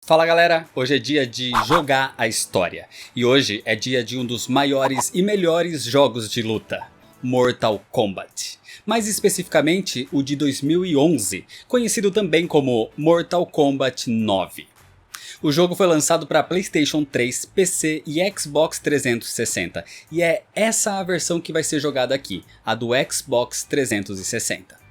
Fala galera, hoje é dia de jogar a história. E hoje é dia de um dos maiores e melhores jogos de luta, Mortal Kombat. Mais especificamente o de 2011, conhecido também como Mortal Kombat 9. O jogo foi lançado para PlayStation 3, PC e Xbox 360. E é essa a versão que vai ser jogada aqui, a do Xbox 360.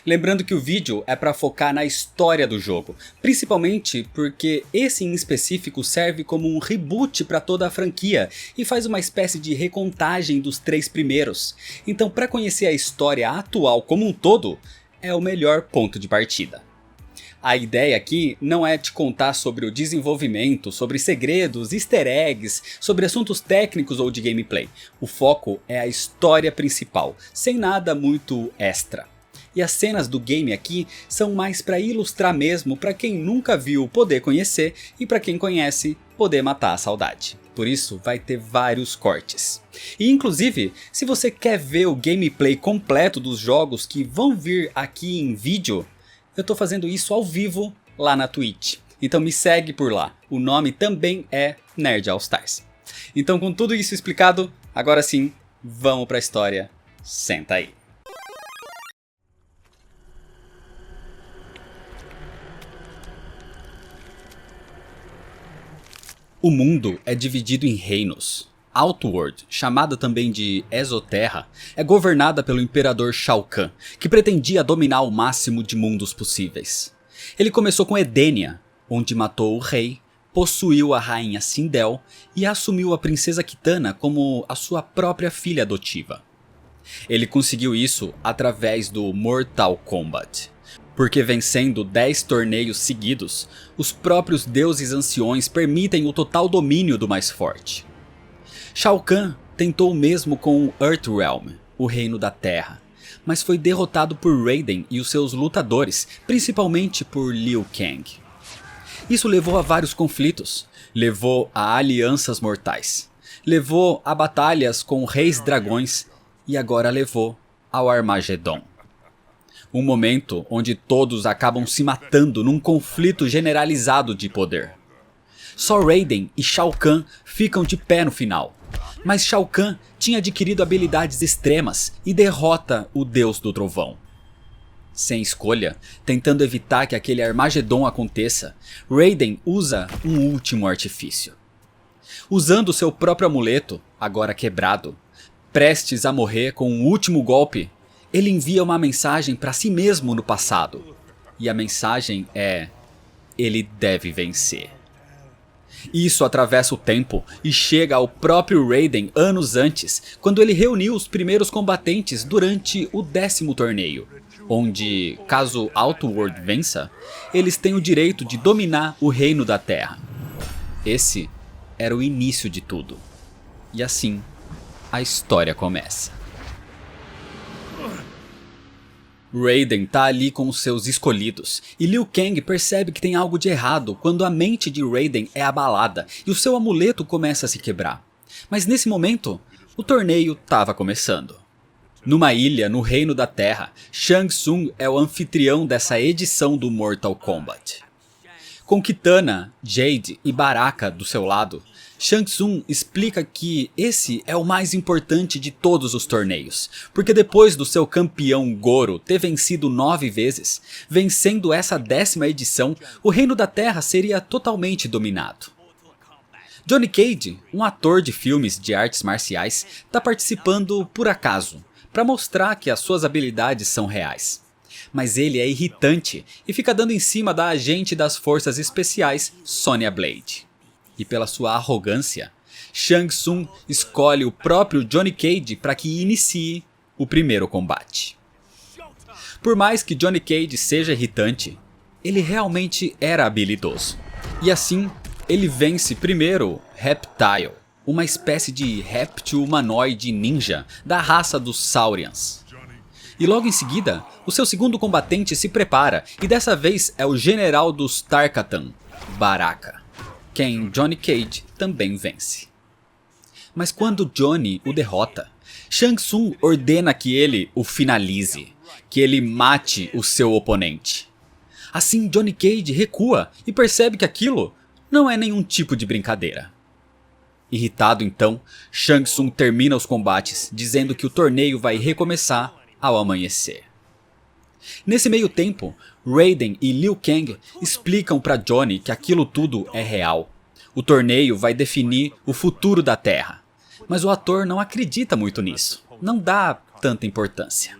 Lembrando que o vídeo é para focar na história do jogo, principalmente porque esse em específico serve como um reboot para toda a franquia e faz uma espécie de recontagem dos 3 primeiros. Então, para conhecer a história atual como um todo, é o melhor ponto de partida. A ideia aqui não é te contar sobre o desenvolvimento, sobre segredos, easter eggs, sobre assuntos técnicos ou de gameplay. O foco é a história principal, sem nada muito extra. E as cenas do game aqui são mais para ilustrar mesmo, para quem nunca viu poder conhecer e para quem conhece poder matar a saudade. Por isso vai ter vários cortes. E inclusive, se você quer ver o gameplay completo dos jogos que vão vir aqui em vídeo, eu tô fazendo isso ao vivo lá na Twitch. Então me segue por lá, o nome também é Nerd All Stars. Então com tudo isso explicado, agora sim, vamos pra história, senta aí. O mundo é dividido em reinos. Outworld, chamada também de Exoterra, é governada pelo Imperador Shao Kahn, que pretendia dominar o máximo de mundos possíveis. Ele começou com Edenia, onde matou o rei, possuiu a rainha Sindel e assumiu a princesa Kitana como a sua própria filha adotiva. Ele conseguiu isso através do Mortal Kombat. Porque vencendo 10 torneios seguidos, os próprios deuses anciões permitem o total domínio do mais forte. Shao Kahn tentou o mesmo com o Earthrealm, o reino da terra, mas foi derrotado por Raiden e os seus lutadores, principalmente por Liu Kang. Isso levou a vários conflitos, levou a alianças mortais, levou a batalhas com reis dragões e agora levou ao Armagedon. Um momento onde todos acabam se matando num conflito generalizado de poder. Só Raiden e Shao Kahn ficam de pé no final, mas Shao Kahn tinha adquirido habilidades extremas e derrota o Deus do Trovão. Sem escolha, tentando evitar que aquele Armagedon aconteça, Raiden usa um último artifício. Usando seu próprio amuleto, agora quebrado, prestes a morrer com um último golpe, ele envia uma mensagem para si mesmo no passado. E a mensagem é: ele deve vencer. Isso atravessa o tempo e chega ao próprio Raiden anos antes, quando ele reuniu os primeiros combatentes durante o 10º torneio, onde, caso Outworld vença, eles têm o direito de dominar o reino da Terra. Esse era o início de tudo. E assim, a história começa. Raiden tá ali com os seus escolhidos, e Liu Kang percebe que tem algo de errado quando a mente de Raiden é abalada e o seu amuleto começa a se quebrar. Mas nesse momento, o torneio estava começando. Numa ilha no Reino da Terra, Shang Tsung é o anfitrião dessa edição do Mortal Kombat. Com Kitana, Jade e Baraka do seu lado, Shang Tsung explica que esse é o mais importante de todos os torneios, porque depois do seu campeão Goro ter vencido 9 vezes, vencendo essa 10ª edição, o Reino da Terra seria totalmente dominado. Johnny Cage, um ator de filmes de artes marciais, está participando por acaso, para mostrar que as suas habilidades são reais. Mas ele é irritante e fica dando em cima da agente das forças especiais, Sonya Blade. E pela sua arrogância, Shang Tsung escolhe o próprio Johnny Cage para que inicie o primeiro combate. Por mais que Johnny Cage seja irritante, ele realmente era habilidoso. E assim, ele vence primeiro Reptile, uma espécie de réptil humanoide ninja da raça dos Saurians. E logo em seguida, o seu segundo combatente se prepara e dessa vez é o general dos Tarkatan, Baraka, quem Johnny Cage também vence. Mas quando Johnny o derrota, Shang Tsung ordena que ele o finalize, que ele mate o seu oponente. Assim Johnny Cage recua e percebe que aquilo não é nenhum tipo de brincadeira. Irritado então, Shang Tsung termina os combates, dizendo que o torneio vai recomeçar ao amanhecer. Nesse meio tempo, Raiden e Liu Kang explicam para Johnny que aquilo tudo é real. O torneio vai definir o futuro da Terra. Mas o ator não acredita muito nisso, não dá tanta importância.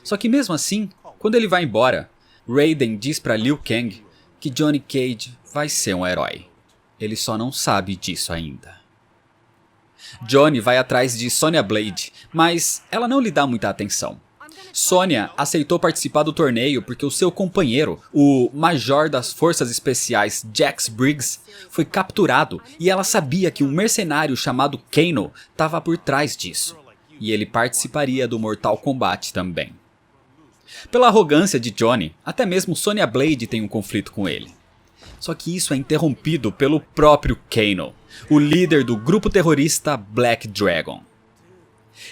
Só que mesmo assim, quando ele vai embora, Raiden diz para Liu Kang que Johnny Cage vai ser um herói. Ele só não sabe disso ainda. Johnny vai atrás de Sonya Blade, mas ela não lhe dá muita atenção. Sonya aceitou participar do torneio porque o seu companheiro, o Major das Forças Especiais Jax Briggs, foi capturado e ela sabia que um mercenário chamado Kano estava por trás disso. E ele participaria do Mortal Kombat também. Pela arrogância de Johnny, até mesmo Sonya Blade tem um conflito com ele. Só que isso é interrompido pelo próprio Kano, o líder do grupo terrorista Black Dragon.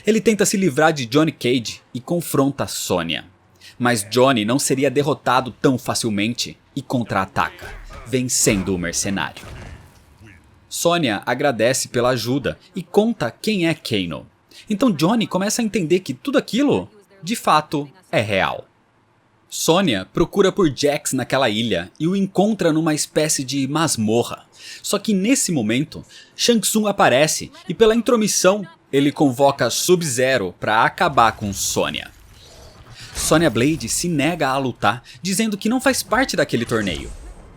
Ele tenta se livrar de Johnny Cage e confronta Sonya. Mas Johnny não seria derrotado tão facilmente e contra-ataca, vencendo o mercenário. Sonya agradece pela ajuda e conta quem é Kano. Então Johnny começa a entender que tudo aquilo, de fato, é real. Sonya procura por Jax naquela ilha e o encontra numa espécie de masmorra. Só que nesse momento, Shang Tsung aparece e pela intromissão, ele convoca Sub-Zero para acabar com Sonya. Sonya Blade se nega a lutar, dizendo que não faz parte daquele torneio.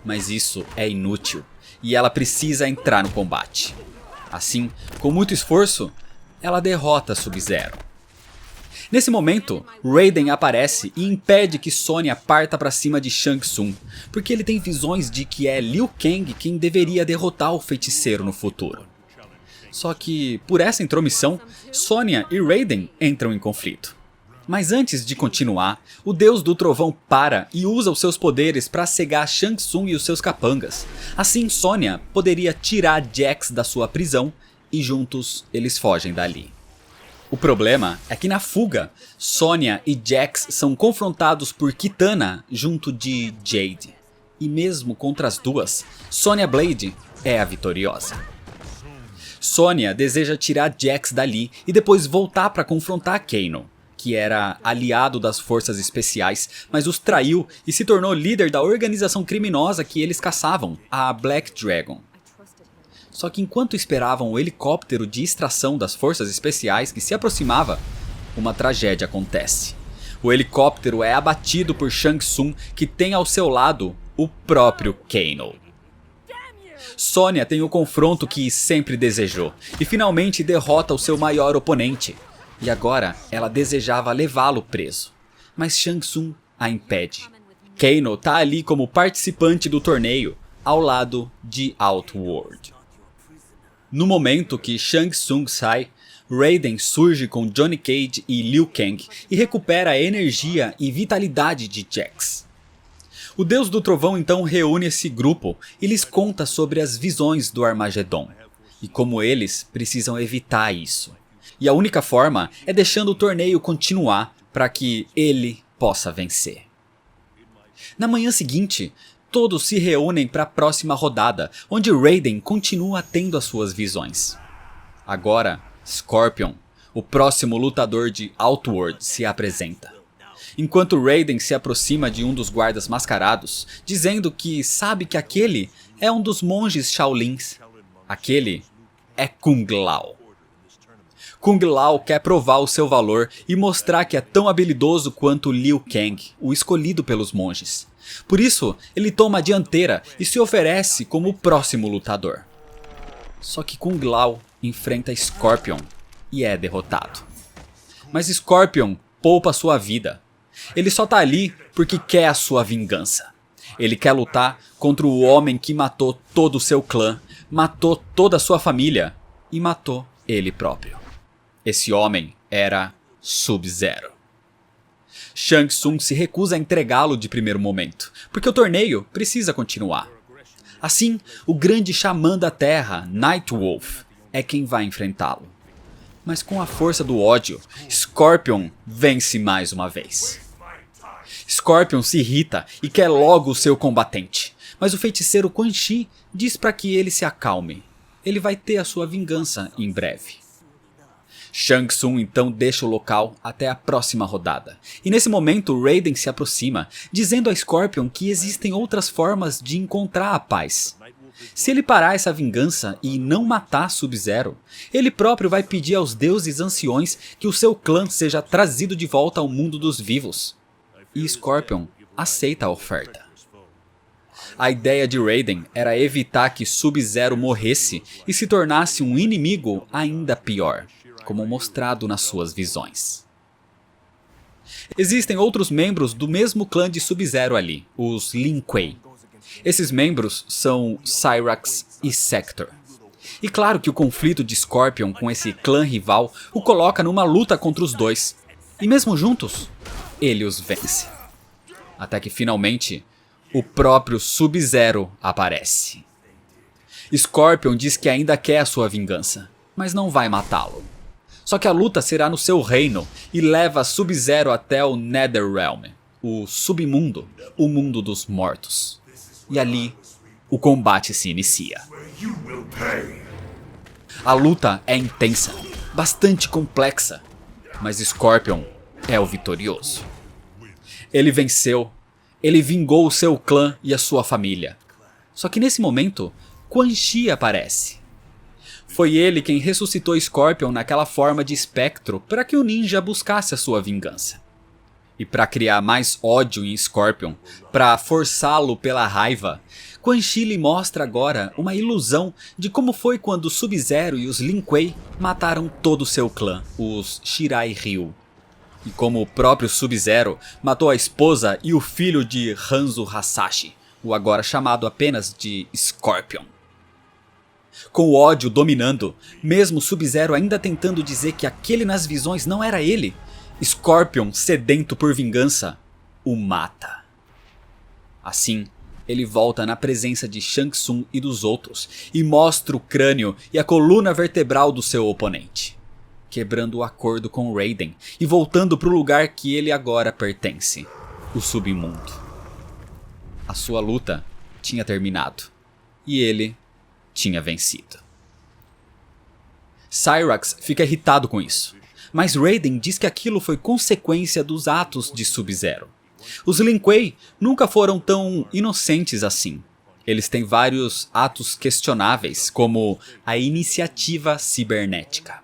Mas isso é inútil e ela precisa entrar no combate. Assim, com muito esforço, ela derrota Sub-Zero. Nesse momento, Raiden aparece e impede que Sonya parta para cima de Shang Tsung, porque ele tem visões de que é Liu Kang quem deveria derrotar o feiticeiro no futuro. Só que, por essa intromissão, Sonya e Raiden entram em conflito. Mas antes de continuar, o Deus do Trovão para e usa os seus poderes para cegar Shang Tsung e os seus capangas. Assim, Sonya poderia tirar Jax da sua prisão e juntos eles fogem dali. O problema é que na fuga, Sonya e Jax são confrontados por Kitana junto de Jade. E mesmo contra as duas, Sonya Blade é a vitoriosa. Sonya deseja tirar Jax dali e depois voltar para confrontar Kano, que era aliado das forças especiais, mas os traiu e se tornou líder da organização criminosa que eles caçavam, a Black Dragon. Só que enquanto esperavam o helicóptero de extração das forças especiais que se aproximava, uma tragédia acontece. O helicóptero é abatido por Shang Tsung, que tem ao seu lado o próprio Kano. Sonya tem o confronto que sempre desejou e finalmente derrota o seu maior oponente. E agora ela desejava levá-lo preso, mas Shang Tsung a impede. Kano tá ali como participante do torneio, ao lado de Outworld. No momento que Shang Tsung sai, Raiden surge com Johnny Cage e Liu Kang e recupera a energia e vitalidade de Jax. O Deus do Trovão então reúne esse grupo e lhes conta sobre as visões do Armagedon e como eles precisam evitar isso. E a única forma é deixando o torneio continuar para que ele possa vencer. Na manhã seguinte, todos se reúnem para a próxima rodada, onde Raiden continua tendo as suas visões. Agora, Scorpion, o próximo lutador de Outworld, se apresenta. Enquanto Raiden se aproxima de um dos guardas mascarados, dizendo que sabe que aquele é um dos monges Shaolins. Aquele é Kung Lao. Kung Lao quer provar o seu valor e mostrar que é tão habilidoso quanto Liu Kang, o escolhido pelos monges. Por isso, ele toma a dianteira e se oferece como o próximo lutador. Só que Kung Lao enfrenta Scorpion e é derrotado. Mas Scorpion poupa sua vida. Ele só tá ali porque quer a sua vingança. Ele quer lutar contra o homem que matou todo o seu clã, matou toda a sua família e matou ele próprio. Esse homem era Sub-Zero. Shang Tsung se recusa a entregá-lo de primeiro momento, porque o torneio precisa continuar. Assim, o grande xamã da Terra, Nightwolf, é quem vai enfrentá-lo. Mas com a força do ódio, Scorpion vence mais uma vez. Scorpion se irrita e quer logo o seu combatente, mas o feiticeiro Quan Chi diz para que ele se acalme. Ele vai ter a sua vingança em breve. Shang Tsung então deixa o local até a próxima rodada. E nesse momento Raiden se aproxima, dizendo a Scorpion que existem outras formas de encontrar a paz. Se ele parar essa vingança e não matar Sub-Zero, ele próprio vai pedir aos deuses anciões que o seu clã seja trazido de volta ao mundo dos vivos. E Scorpion aceita a oferta. A ideia de Raiden era evitar que Sub-Zero morresse e se tornasse um inimigo ainda pior, como mostrado nas suas visões. Existem outros membros do mesmo clã de Sub-Zero ali, os Lin Kuei. Esses membros são Cyrax e Sector. E claro que o conflito de Scorpion com esse clã rival o coloca numa luta contra os dois. E mesmo juntos, ele os vence. Até que finalmente, o próprio Sub-Zero aparece. Scorpion diz que ainda quer a sua vingança, mas não vai matá-lo. Só que a luta será no seu reino e leva Sub-Zero até o Netherrealm, o submundo, o mundo dos mortos. E ali, o combate se inicia. A luta é intensa, bastante complexa, mas Scorpion é o vitorioso. Ele venceu, ele vingou o seu clã e a sua família. Só que nesse momento, Quan Chi aparece. Foi ele quem ressuscitou Scorpion naquela forma de espectro para que o ninja buscasse a sua vingança. E para criar mais ódio em Scorpion, para forçá-lo pela raiva, Quan Chi lhe mostra agora uma ilusão de como foi quando Sub-Zero e os Lin Kuei mataram todo o seu clã, os Shirai Ryu. E como o próprio Sub-Zero matou a esposa e o filho de Hanzo Hasashi, o agora chamado apenas de Scorpion. Com o ódio dominando, mesmo Sub-Zero ainda tentando dizer que aquele nas visões não era ele, Scorpion, sedento por vingança, o mata. Assim, ele volta na presença de Shang Tsung e dos outros e mostra o crânio e a coluna vertebral do seu oponente, quebrando o acordo com Raiden e voltando para o lugar que ele agora pertence, o submundo. A sua luta tinha terminado e ele tinha vencido. Cyrax fica irritado com isso. Mas Raiden diz que aquilo foi consequência dos atos de Sub-Zero. Os Lin Kuei nunca foram tão inocentes assim. Eles têm vários atos questionáveis, como a iniciativa cibernética.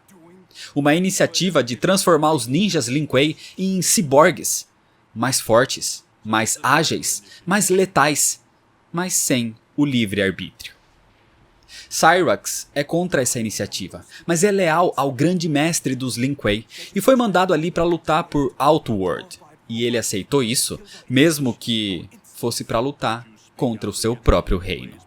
Uma iniciativa de transformar os ninjas Lin Kuei em ciborgues, mais fortes, mais ágeis, mais letais, mas sem o livre-arbítrio. Cyrax é contra essa iniciativa, mas é leal ao grande mestre dos Lin Kuei e foi mandado ali para lutar por Outworld. E ele aceitou isso, mesmo que fosse para lutar contra o seu próprio reino.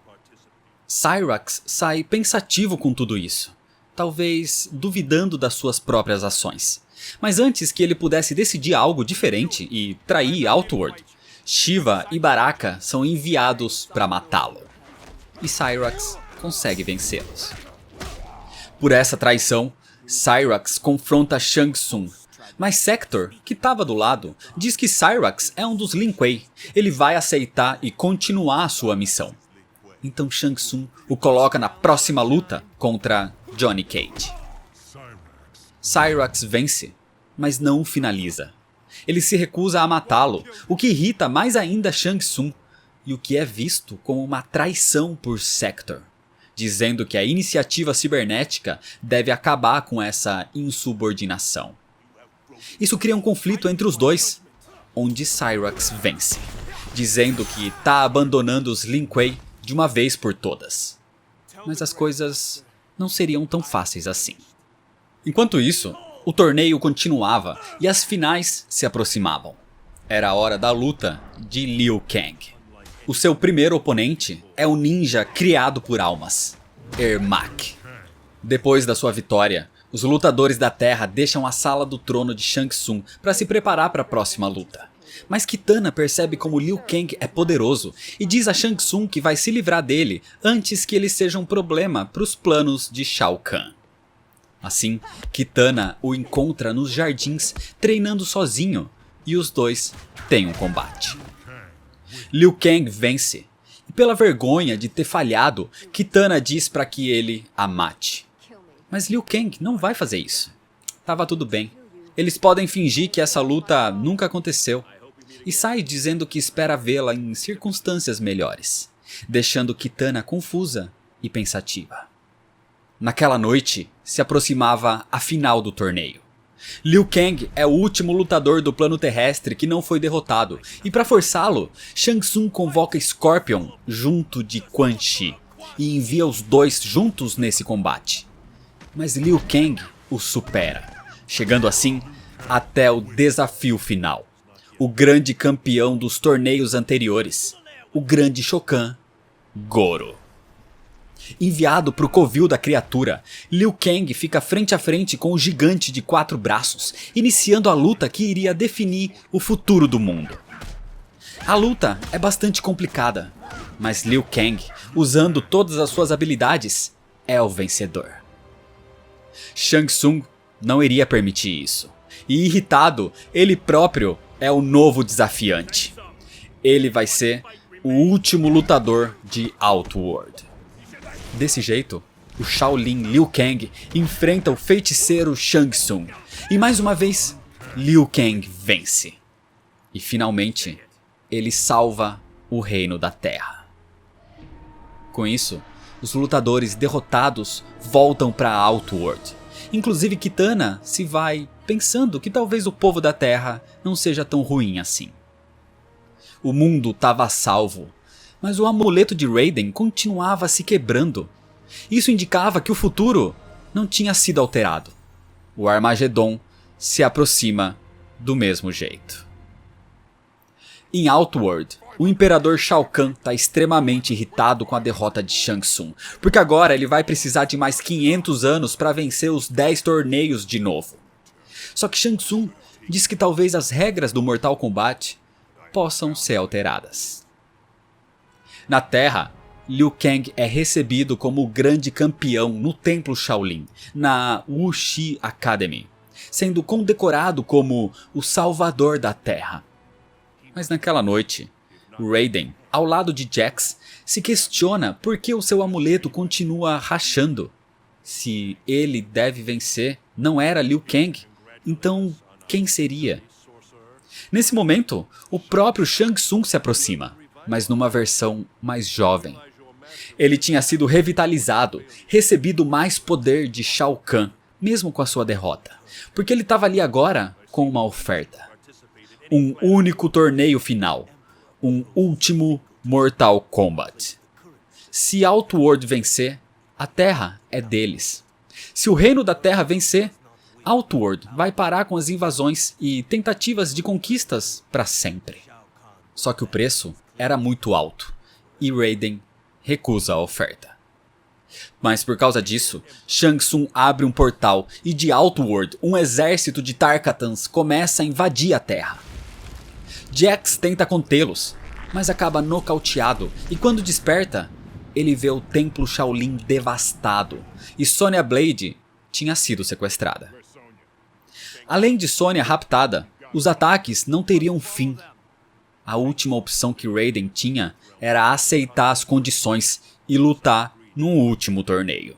Cyrax sai pensativo com tudo isso, talvez duvidando das suas próprias ações. Mas antes que ele pudesse decidir algo diferente e trair Outworld, Shiva e Baraka são enviados para matá-lo. E Cyrax consegue vencê-los. Por essa traição, Cyrax confronta Shang Tsung, mas Sector, que estava do lado, diz que Cyrax é um dos Lin Kuei. Ele vai aceitar e continuar a sua missão. Então Shang Tsung o coloca na próxima luta contra Johnny Cage. Cyrax vence, mas não o finaliza. Ele se recusa a matá-lo, o que irrita mais ainda Shang Tsung, e o que é visto como uma traição por Sector, dizendo que a iniciativa cibernética deve acabar com essa insubordinação. Isso cria um conflito entre os dois, onde Cyrax vence, dizendo que está abandonando os Lin Kuei de uma vez por todas. Mas as coisas não seriam tão fáceis assim. Enquanto isso, o torneio continuava e as finais se aproximavam. Era a hora da luta de Liu Kang. O seu primeiro oponente é o ninja criado por almas, Ermac. Depois da sua vitória, os lutadores da Terra deixam a sala do trono de Shang Tsung para se preparar para a próxima luta. Mas Kitana percebe como Liu Kang é poderoso e diz a Shang Tsung que vai se livrar dele antes que ele seja um problema para os planos de Shao Kahn. Assim, Kitana o encontra nos jardins treinando sozinho, e os dois têm um combate. Liu Kang vence, e pela vergonha de ter falhado, Kitana diz para que ele a mate. Mas Liu Kang não vai fazer isso. Tava tudo bem. Eles podem fingir que essa luta nunca aconteceu, e sai dizendo que espera vê-la em circunstâncias melhores, deixando Kitana confusa e pensativa. Naquela noite, se aproximava a final do torneio. Liu Kang é o último lutador do plano terrestre que não foi derrotado, e para forçá-lo, Shang Tsung convoca Scorpion junto de Quan Chi, e envia os dois juntos nesse combate. Mas Liu Kang o supera, chegando assim até o desafio final. O grande campeão dos torneios anteriores, o grande Shokan, Goro. Enviado para o covil da criatura, Liu Kang fica frente a frente com o gigante de 4 braços, iniciando a luta que iria definir o futuro do mundo. A luta é bastante complicada, mas Liu Kang, usando todas as suas habilidades, é o vencedor. Shang Tsung não iria permitir isso, e irritado, ele próprio é o novo desafiante. Ele vai ser o último lutador de Outworld. Desse jeito, o Shaolin Liu Kang enfrenta o feiticeiro Shang Tsung. E mais uma vez, Liu Kang vence. E finalmente, ele salva o Reino da Terra. Com isso, os lutadores derrotados voltam para Outworld. Inclusive Kitana se vai pensando que talvez o povo da Terra não seja tão ruim assim. O mundo estava a salvo, mas o amuleto de Raiden continuava se quebrando. Isso indicava que o futuro não tinha sido alterado. O Armagedon se aproxima do mesmo jeito. Em Outworld, o Imperador Shao Kahn está extremamente irritado com a derrota de Shang Tsung, porque agora ele vai precisar de mais 500 anos para vencer os 10 torneios de novo. Só que Shang Tsung diz que talvez as regras do Mortal Kombat possam ser alteradas. Na Terra, Liu Kang é recebido como o grande campeão no Templo Shaolin, na Wuxi Academy, sendo condecorado como o Salvador da Terra. Mas naquela noite, Raiden, ao lado de Jax, se questiona por que o seu amuleto continua rachando. Se ele deve vencer, não era Liu Kang, então quem seria? Nesse momento, o próprio Shang Tsung se aproxima, mas numa versão mais jovem. Ele tinha sido revitalizado, recebido mais poder de Shao Kahn, mesmo com a sua derrota, porque ele estava ali agora com uma oferta. Um único torneio final, um último Mortal Kombat. Se Outworld vencer, a Terra é deles. Se o Reino da Terra vencer, Outworld vai parar com as invasões e tentativas de conquistas para sempre. Só que o preço era muito alto, e Raiden recusa a oferta. Mas por causa disso, Shang Tsung abre um portal e de Outworld um exército de Tarkatans começa a invadir a Terra. Jax tenta contê-los, mas acaba nocauteado e quando desperta, ele vê o Templo Shaolin devastado e Sonya Blade tinha sido sequestrada. Além de Sonya raptada, os ataques não teriam fim. A última opção que Raiden tinha era aceitar as condições e lutar no último torneio.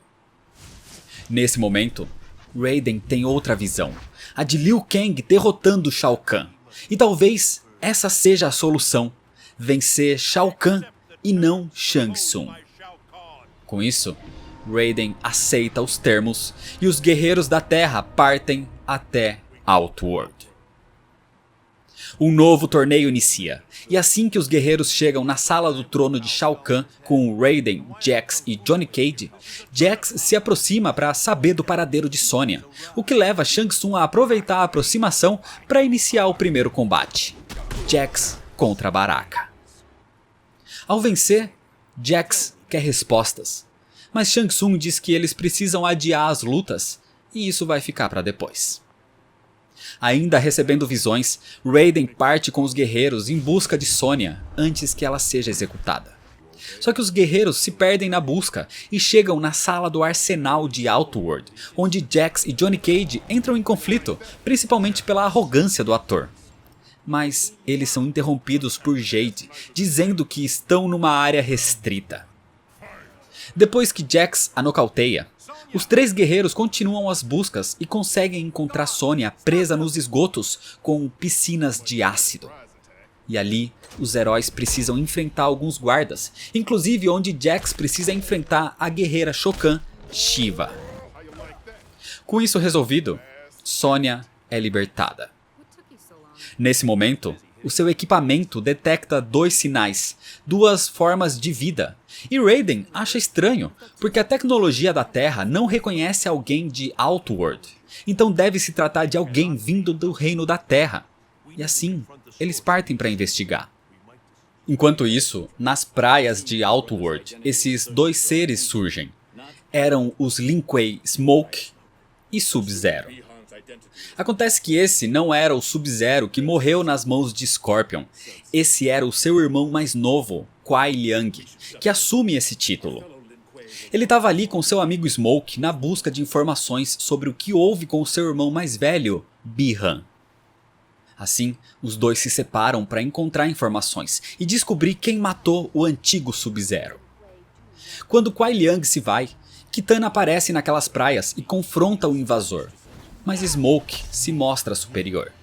Nesse momento, Raiden tem outra visão, a de Liu Kang derrotando Shao Kahn. E talvez essa seja a solução, vencer Shao Kahn e não Shang Tsung. Com isso, Raiden aceita os termos e os guerreiros da Terra partem até Outworld. Um novo torneio inicia, e assim que os guerreiros chegam na sala do trono de Shao Kahn com Raiden, Jax e Johnny Cage, Jax se aproxima para saber do paradeiro de Sonya, o que leva Shang Tsung a aproveitar a aproximação para iniciar o primeiro combate, Jax contra Baraka. Ao vencer, Jax quer respostas, mas Shang Tsung diz que eles precisam adiar as lutas e isso vai ficar para depois. Ainda recebendo visões, Raiden parte com os guerreiros em busca de Sonya antes que ela seja executada. Só que os guerreiros se perdem na busca e chegam na sala do arsenal de Outworld, onde Jax e Johnny Cage entram em conflito, principalmente pela arrogância do ator. mas eles são interrompidos por Jade, dizendo que estão numa área restrita. Depois que Jax a nocauteia, os 3 guerreiros continuam as buscas e conseguem encontrar Sonya presa nos esgotos com piscinas de ácido. E ali, os heróis precisam enfrentar alguns guardas, inclusive onde Jax precisa enfrentar a guerreira Shokan, Shiva. Com isso resolvido, Sonya é libertada. Nesse momento, o seu equipamento detecta 2 sinais, 2 formas de vida. E Raiden acha estranho, porque a tecnologia da Terra não reconhece alguém de Outworld. Então deve se tratar de alguém vindo do reino da Terra. E assim, eles partem para investigar. Enquanto isso, nas praias de Outworld, esses 2 seres surgem. Eram os Lin Kuei Smoke e Sub-Zero. Acontece que esse não era o Sub-Zero que morreu nas mãos de Scorpion. Esse era o seu irmão mais novo, Kuai Liang, que assume esse título. Ele estava ali com seu amigo Smoke na busca de informações sobre o que houve com o seu irmão mais velho, Bi-Han. Assim, os 2 se separam para encontrar informações e descobrir quem matou o antigo Sub-Zero. Quando Kuai Liang se vai, Kitana aparece naquelas praias e confronta o invasor. Mas Smoke se mostra superior.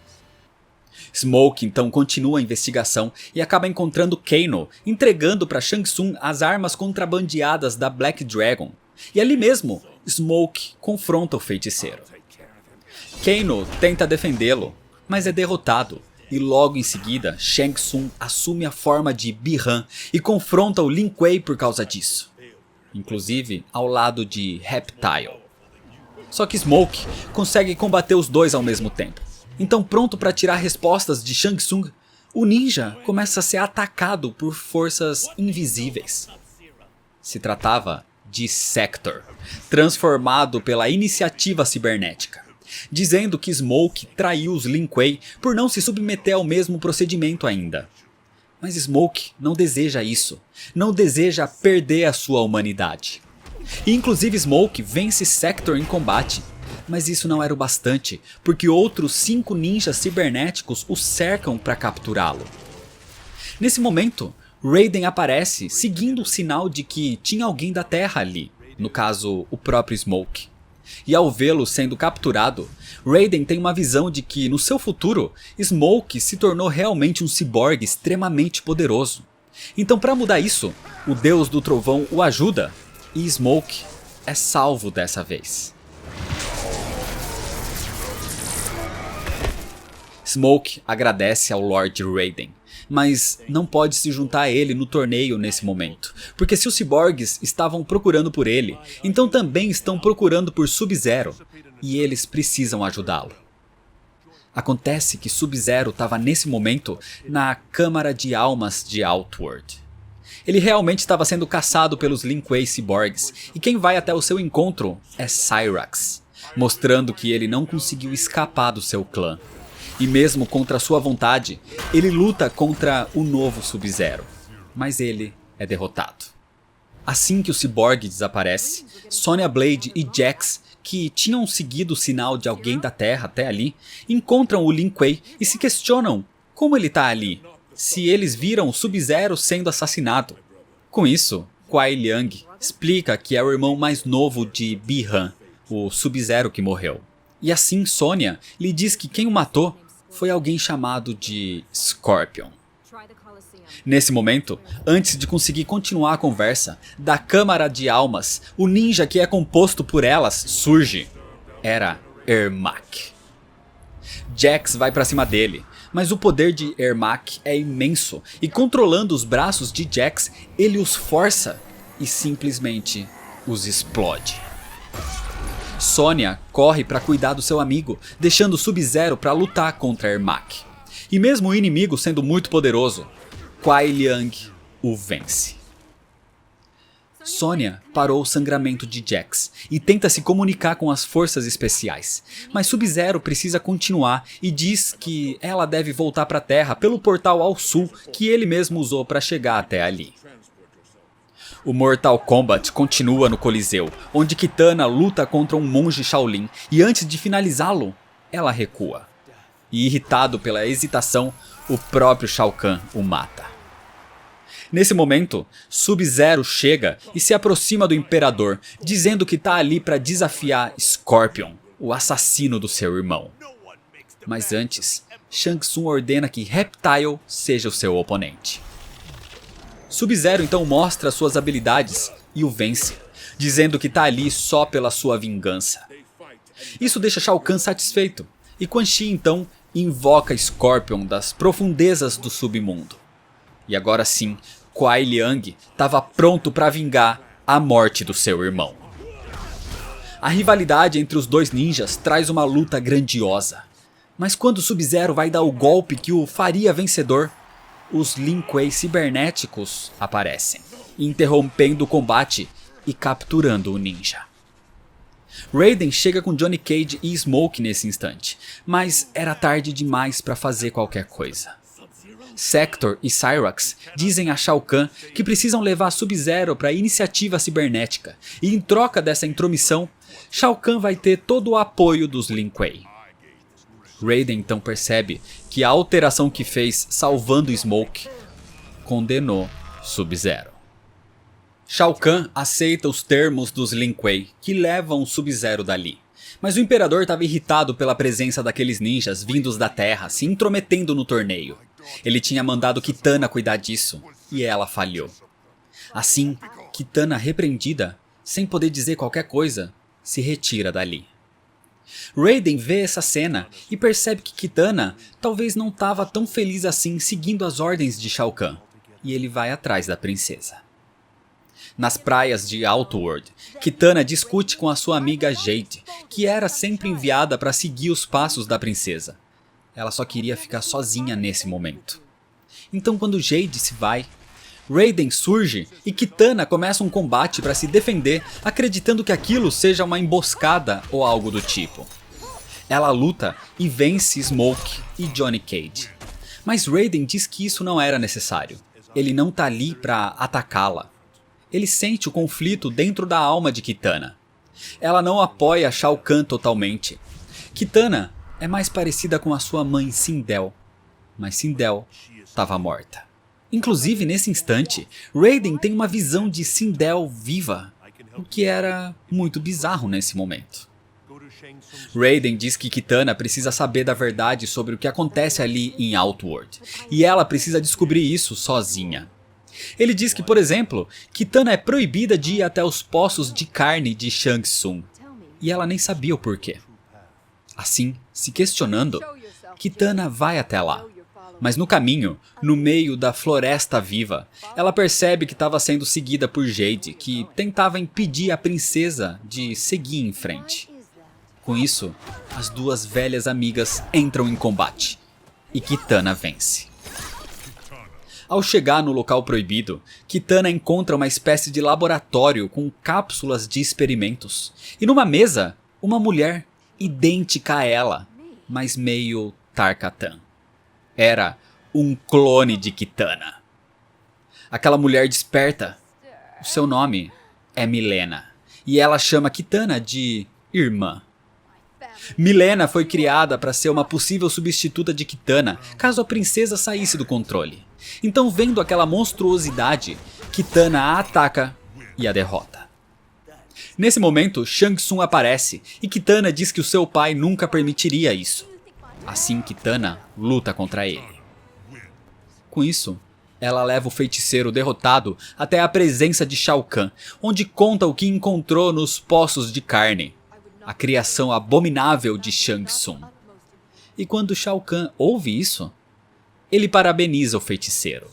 Smoke então continua a investigação e acaba encontrando Kano, entregando para Shang Tsung as armas contrabandeadas da Black Dragon. E ali mesmo, Smoke confronta o feiticeiro. Kano tenta defendê-lo, mas é derrotado. E logo em seguida, Shang Tsung assume a forma de Bi-Han e confronta o Lin Kuei por causa disso. Inclusive ao lado de Reptile. Só que Smoke consegue combater os 2 ao mesmo tempo. Então, pronto para tirar respostas de Shang Tsung, o ninja começa a ser atacado por forças invisíveis. Se tratava de Sector, transformado pela iniciativa cibernética, dizendo que Smoke traiu os Lin Kuei por não se submeter ao mesmo procedimento ainda. Mas Smoke não deseja isso, não deseja perder a sua humanidade. E inclusive Smoke vence Sector em combate, mas isso não era o bastante, porque outros 5 ninjas cibernéticos o cercam para capturá-lo. Nesse momento, Raiden aparece seguindo o sinal de que tinha alguém da Terra ali, no caso o próprio Smoke. E ao vê-lo sendo capturado, Raiden tem uma visão de que no seu futuro, Smoke se tornou realmente um ciborgue extremamente poderoso. Então para mudar isso, o Deus do Trovão o ajuda. E Smoke é salvo dessa vez. Smoke agradece ao Lord Raiden, mas não pode se juntar a ele no torneio nesse momento, porque se os ciborgues estavam procurando por ele, então também estão procurando por Sub-Zero, e eles precisam ajudá-lo. Acontece que Sub-Zero estava nesse momento na Câmara de Almas de Outworld. Ele realmente estava sendo caçado pelos Lin Kuei Cyborgs, e quem vai até o seu encontro é Cyrax, mostrando que ele não conseguiu escapar do seu clã. E mesmo contra sua vontade, ele luta contra o novo Sub-Zero, mas ele é derrotado. Assim que o Cyborg desaparece, Sonya Blade e Jax, que tinham seguido o sinal de alguém da Terra até ali, encontram o Lin Kuei e se questionam como ele está ali, se eles viram o Sub-Zero sendo assassinado. Com isso, Kuai Liang explica que é o irmão mais novo de Bi-Han, o Sub-Zero que morreu. E assim Sonya lhe diz que quem o matou foi alguém chamado de Scorpion. Nesse momento, antes de conseguir continuar a conversa, da Câmara de Almas, o ninja que é composto por elas surge. Era Ermac. Jax vai pra cima dele, mas o poder de Ermac é imenso e controlando os braços de Jax, ele os força e simplesmente os explode. Sonya corre para cuidar do seu amigo, deixando Sub-Zero para lutar contra Ermac. E mesmo o inimigo sendo muito poderoso, Kuai Liang o vence. Sonya parou o sangramento de Jax e tenta se comunicar com as forças especiais, mas Sub-Zero precisa continuar e diz que ela deve voltar para a Terra pelo portal ao sul que ele mesmo usou para chegar até ali. O Mortal Kombat continua no Coliseu, onde Kitana luta contra um monge Shaolin e antes de finalizá-lo, ela recua. e irritado pela hesitação, o próprio Shao Kahn o mata. Nesse momento, Sub-Zero chega e se aproxima do Imperador, dizendo que tá ali para desafiar Scorpion, o assassino do seu irmão. Mas antes, Shang Tsung ordena que Reptile seja o seu oponente. Sub-Zero então mostra suas habilidades e o vence, dizendo que tá ali só pela sua vingança. Isso deixa Shao Kahn satisfeito, e Quan Chi então invoca Scorpion das profundezas do submundo. E agora sim, Kuai Liang estava pronto para vingar a morte do seu irmão. A rivalidade entre os dois ninjas traz uma luta grandiosa. Mas quando Sub-Zero vai dar o golpe que o faria vencedor, os Lin Kuei cibernéticos aparecem, interrompendo o combate e capturando o ninja. Raiden chega com Johnny Cage e Smoke nesse instante, mas era tarde demais para fazer qualquer coisa. Sector e Cyrax dizem a Shao Kahn que precisam levar Sub-Zero para a iniciativa cibernética, e em troca dessa intromissão, Shao Kahn vai ter todo o apoio dos Lin Kuei. Raiden então percebe que a alteração que fez salvando Smoke condenou Sub-Zero. Shao Kahn aceita os termos dos Lin Kuei, que levam Sub-Zero dali. Mas o Imperador estava irritado pela presença daqueles ninjas vindos da Terra, se intrometendo no torneio. Ele tinha mandado Kitana cuidar disso, e ela falhou. Assim, Kitana, repreendida, sem poder dizer qualquer coisa, se retira dali. Raiden vê essa cena e percebe que Kitana talvez não estava tão feliz assim seguindo as ordens de Shao Kahn, e ele vai atrás da princesa. Nas praias de Outworld, Kitana discute com a sua amiga Jade, que era sempre enviada para seguir os passos da princesa. Ela só queria ficar sozinha nesse momento. Então quando Jade se vai, Raiden surge e Kitana começa um combate para se defender, acreditando que aquilo seja uma emboscada ou algo do tipo. Ela luta e vence Smoke e Johnny Cage. Mas Raiden diz que isso não era necessário. Ele não tá ali para atacá-la. Ele sente o conflito dentro da alma de Kitana. Ela não apoia Shao Kahn totalmente. Kitana é mais parecida com a sua mãe Sindel, mas Sindel estava morta. Inclusive nesse instante, Raiden tem uma visão de Sindel viva, o que era muito bizarro nesse momento. Raiden diz que Kitana precisa saber da verdade sobre o que acontece ali em Outworld, e ela precisa descobrir isso sozinha. Ele diz que, por exemplo, Kitana é proibida de ir até os poços de carne de Shang Tsung, e ela nem sabia o porquê. Assim, se questionando, Kitana vai até lá. Mas no caminho, no meio da floresta viva, ela percebe que estava sendo seguida por Jade, que tentava impedir a princesa de seguir em frente. Com isso, as duas velhas amigas entram em combate, e Kitana vence. Ao chegar no local proibido, Kitana encontra uma espécie de laboratório com cápsulas de experimentos, e numa mesa, uma mulher idêntica a ela, mas meio Tarkatan. Era um clone de Kitana. Aquela mulher desperta. O seu nome é Mileena, e ela chama Kitana de irmã. Mileena foi criada para ser uma possível substituta de Kitana, caso a princesa saísse do controle. Então, vendo aquela monstruosidade, Kitana a ataca e a derrota. Nesse momento, Shang Tsung aparece e Kitana diz que o seu pai nunca permitiria isso. Assim, Kitana luta contra ele. Com isso, ela leva o feiticeiro derrotado até a presença de Shao Kahn, onde conta o que encontrou nos poços de carne, a criação abominável de Shang Tsung. E quando Shao Kahn ouve isso, ele parabeniza o feiticeiro.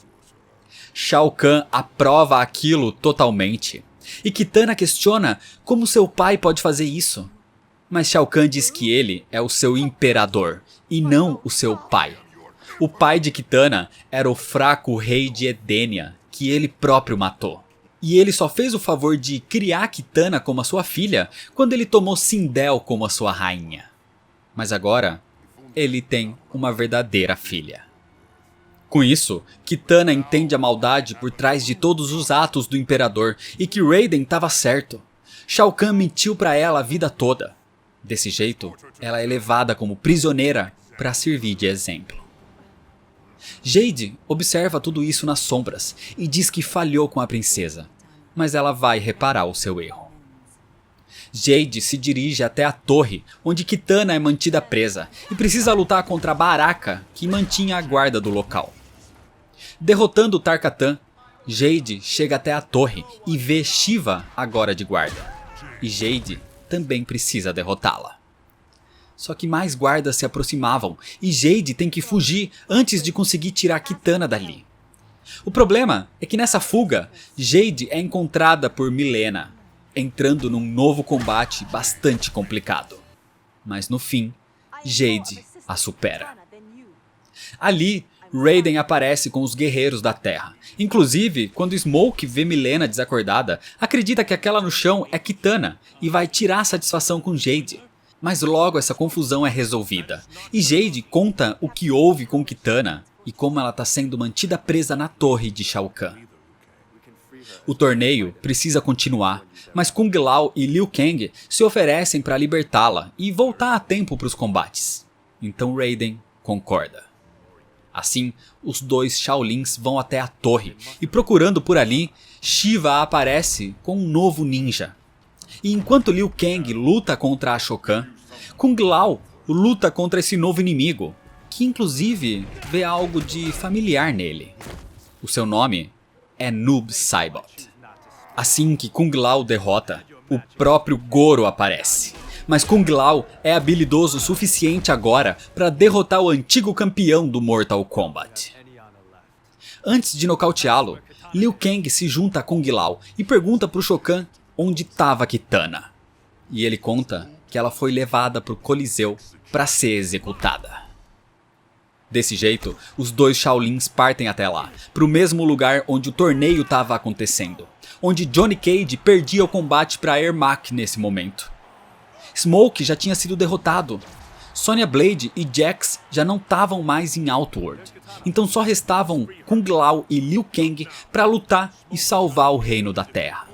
Shao Kahn aprova aquilo totalmente, e Kitana questiona como seu pai pode fazer isso. Mas Shao Kahn diz que ele é o seu imperador, e não o seu pai. O pai de Kitana era o fraco rei de Edenia, que ele próprio matou. E ele só fez o favor de criar Kitana como a sua filha quando ele tomou Sindel como a sua rainha. Mas agora, ele tem uma verdadeira filha. Com isso, Kitana entende a maldade por trás de todos os atos do imperador e que Raiden estava certo. Shao Kahn mentiu para ela a vida toda. Desse jeito, ela é levada como prisioneira para servir de exemplo. Jade observa tudo isso nas sombras e diz que falhou com a princesa, mas ela vai reparar o seu erro. Jade se dirige até a torre onde Kitana é mantida presa e precisa lutar contra Baraka, que mantinha a guarda do local. Derrotando Tarkatan, Jade chega até a torre e vê Shiva agora de guarda. E Jade também precisa derrotá-la. Só que mais guardas se aproximavam e Jade tem que fugir antes de conseguir tirar Kitana dali. O problema é que nessa fuga, Jade é encontrada por Mileena, entrando num novo combate bastante complicado. Mas no fim, Jade a supera. Ali, Raiden aparece com os guerreiros da Terra. Inclusive, quando Smoke vê Mileena desacordada, acredita que aquela no chão é Kitana e vai tirar satisfação com Jade. Mas logo essa confusão é resolvida, e Jade conta o que houve com Kitana e como ela está sendo mantida presa na torre de Shao Kahn. O torneio precisa continuar, mas Kung Lao e Liu Kang se oferecem para libertá-la e voltar a tempo para os combates. Então Raiden concorda. Assim, os dois Shaolins vão até a torre e procurando por ali, Shiva aparece com um novo ninja. E enquanto Liu Kang luta contra a Shokan, Kung Lao luta contra esse novo inimigo, que inclusive vê algo de familiar nele. O seu nome é Noob Saibot. Assim que Kung Lao derrota, o próprio Goro aparece. Mas Kung Lao é habilidoso o suficiente agora para derrotar o antigo campeão do Mortal Kombat. Antes de nocauteá-lo, Liu Kang se junta a Kung Lao e pergunta para o Shokan onde estava Kitana. E ele conta que ela foi levada para o Coliseu para ser executada. Desse jeito, os dois Shaolins partem até lá, para o mesmo lugar onde o torneio estava acontecendo, onde Johnny Cage perdia o combate para Ermac nesse momento. Smoke já tinha sido derrotado, Sonya Blade e Jax já não estavam mais em Outworld, então só restavam Kung Lao e Liu Kang para lutar e salvar o reino da Terra.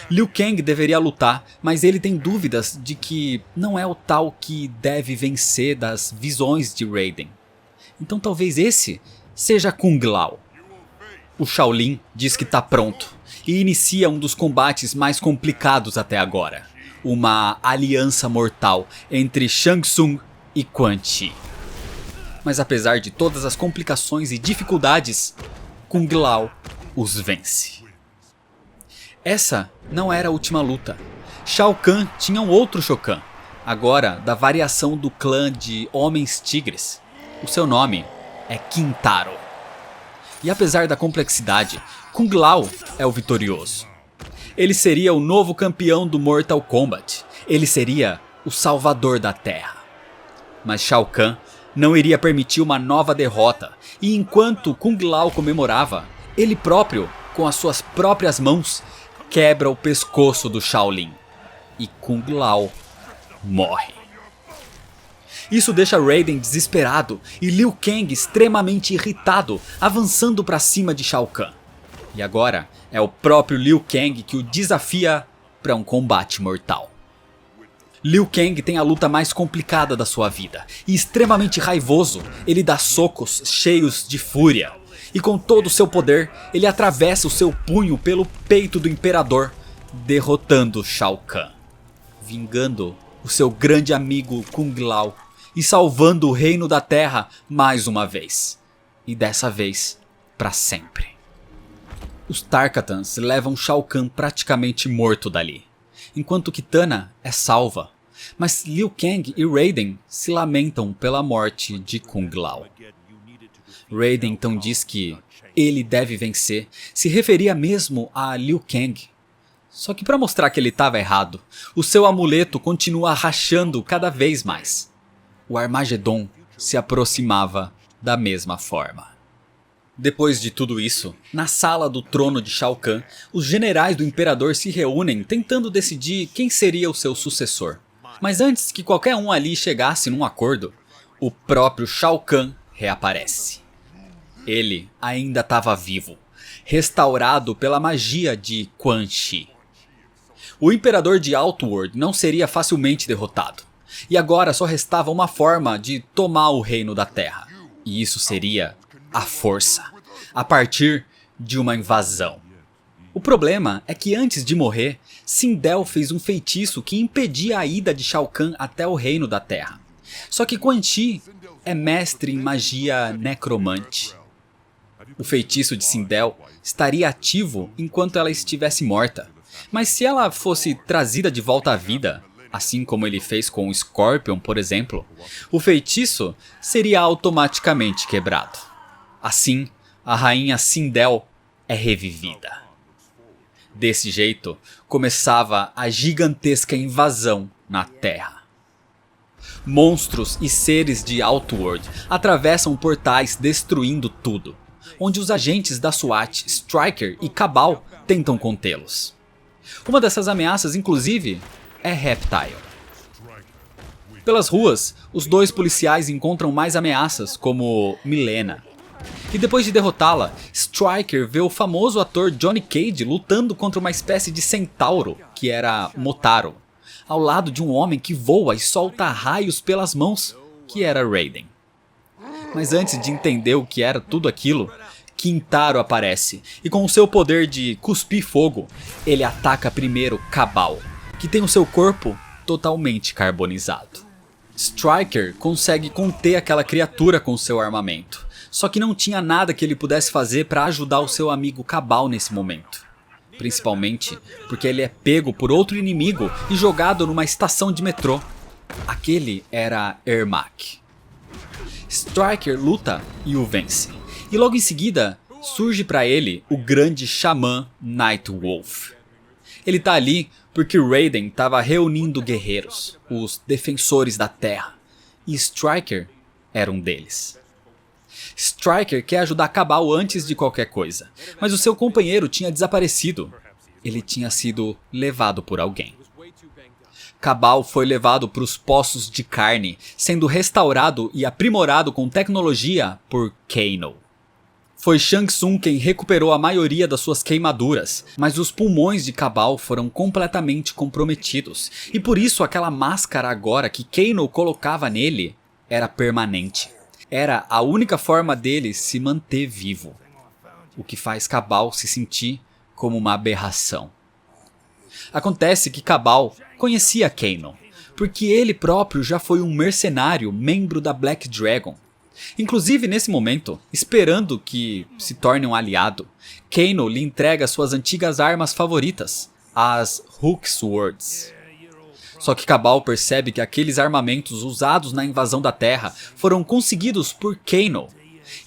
Liu Kang deveria lutar, mas ele tem dúvidas de que não é o tal que deve vencer das visões de Raiden. Então talvez esse seja Kung Lao. O Shaolin diz que está pronto e inicia um dos combates mais complicados até agora. Uma aliança mortal entre Shang Tsung e Quan Chi. Mas apesar de todas as complicações e dificuldades, Kung Lao os vence. Essa não era a última luta. Shao Kahn tinha um outro Shokan, agora da variação do clã de Homens Tigres. O seu nome é Kintaro. E apesar da complexidade, Kung Lao é o vitorioso. Ele seria o novo campeão do Mortal Kombat. Ele seria o salvador da Terra. Mas Shao Kahn não iria permitir uma nova derrota. E enquanto Kung Lao comemorava, ele próprio, com as suas próprias mãos, quebra o pescoço do Shaolin. E Kung Lao morre. Isso deixa Raiden desesperado e Liu Kang extremamente irritado, avançando para cima de Shao Kahn. E agora é o próprio Liu Kang que o desafia para um combate mortal. Liu Kang tem a luta mais complicada da sua vida e extremamente raivoso, ele dá socos cheios de fúria. E com todo o seu poder, ele atravessa o seu punho pelo peito do imperador, derrotando Shao Kahn, vingando o seu grande amigo Kung Lao e salvando o reino da Terra mais uma vez. E dessa vez, para sempre. Os Tarkatans levam Shao Kahn praticamente morto dali, enquanto Kitana é salva, mas Liu Kang e Raiden se lamentam pela morte de Kung Lao. Raiden então diz que ele deve vencer, se referia mesmo a Liu Kang. Só que para mostrar que ele estava errado, o seu amuleto continua rachando cada vez mais. O Armagedon se aproximava da mesma forma. Depois de tudo isso, na sala do trono de Shao Kahn, os generais do imperador se reúnem tentando decidir quem seria o seu sucessor. Mas antes que qualquer um ali chegasse num acordo, o próprio Shao Kahn reaparece. Ele ainda estava vivo, restaurado pela magia de Quan Chi. O imperador de Outworld não seria facilmente derrotado, e agora só restava uma forma de tomar o reino da Terra. E isso seria a força, a partir de uma invasão. O problema é que antes de morrer, Sindel fez um feitiço que impedia a ida de Shao Kahn até o reino da Terra. Só que Quan Chi é mestre em magia necromante. O feitiço de Sindel estaria ativo enquanto ela estivesse morta. Mas se ela fosse trazida de volta à vida, assim como ele fez com o Scorpion, por exemplo, o feitiço seria automaticamente quebrado. Assim, a rainha Sindel é revivida. Desse jeito, começava a gigantesca invasão na Terra. Monstros e seres de Outworld atravessam portais destruindo tudo, onde os agentes da SWAT, Stryker e Cabal tentam contê-los. Uma dessas ameaças, inclusive, é Reptile. Pelas ruas, os dois policiais encontram mais ameaças, como Milena. E depois de derrotá-la, Stryker vê o famoso ator Johnny Cage lutando contra uma espécie de centauro, que era Motaro, ao lado de um homem que voa e solta raios pelas mãos, que era Raiden. Mas antes de entender o que era tudo aquilo, Kintaro aparece, e com o seu poder de cuspir fogo, ele ataca primeiro Cabal, que tem o seu corpo totalmente carbonizado. Stryker consegue conter aquela criatura com seu armamento, só que não tinha nada que ele pudesse fazer para ajudar o seu amigo Cabal nesse momento. Principalmente porque ele é pego por outro inimigo e jogado numa estação de metrô. Aquele era Ermac. Stryker luta e o vence. E logo em seguida surge para ele o grande xamã Nightwolf. Ele tá ali porque Raiden estava reunindo guerreiros, os defensores da Terra. E Stryker era um deles. Stryker quer ajudar Cabal antes de qualquer coisa, mas o seu companheiro tinha desaparecido. Ele tinha sido levado por alguém. Cabal foi levado para os poços de carne, sendo restaurado e aprimorado com tecnologia por Kano. Foi Shang Tsung quem recuperou a maioria das suas queimaduras, mas os pulmões de Cabal foram completamente comprometidos, e por isso aquela máscara agora que Kano colocava nele era permanente. Era a única forma dele se manter vivo, o que faz Cabal se sentir como uma aberração. Acontece que Cabal conhecia Kano, porque ele próprio já foi um mercenário membro da Black Dragon. Inclusive nesse momento, esperando que se torne um aliado, Kano lhe entrega suas antigas armas favoritas, as Hook Swords. Só que Cabal percebe que aqueles armamentos usados na invasão da Terra foram conseguidos por Kano.